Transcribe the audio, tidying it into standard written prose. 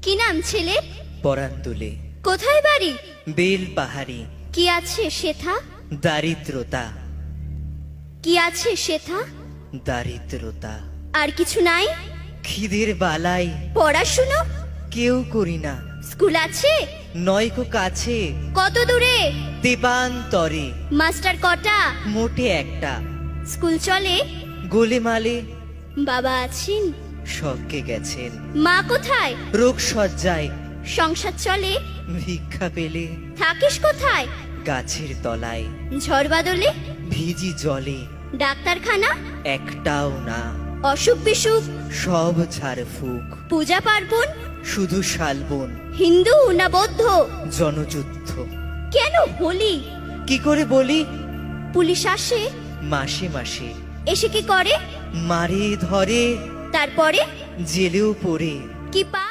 কি নাম ছেলে? পরাণ তুলে কোথায় বাড়ি? বেল পাহাড়ি। কি আছে সেথা? দারিদ্রতা, কি আছে সেথা? দারিদ্রতা। আর কিছু নাই? খিদের বালাই পড়াশুনো? কেউ করি না, স্কুল আছে? নয়কো কাছে কত দূরে? দেবান্তরে। মাস্টার কটা? মোটে একটা। স্কুল চলে? গোলেমালে বাবা আছেন? স্বর্গে গেছেন। মা কোথায়? রোগ সজ্জায় সংসার চলে? ভিক্ষা পেলে থাকিস কোথায়? গাছের তলায়। ঝড় বাদলে? ভিজি জলে ডাক্তারখানা? একটাও না, অসুখ বিসুখ? সব ঝাড়ফুঁক। পূজা পার্বণ? শুধু শালবন, হিন্দু না বৌদ্ধ? জনযুদ্ধ। কেন হোলি? কি করে বলি? পুলিশ আসে? মাসে মাসে এসে কি করে? মারে ধরে, তারপরে জেলেও পড়ে। কি পা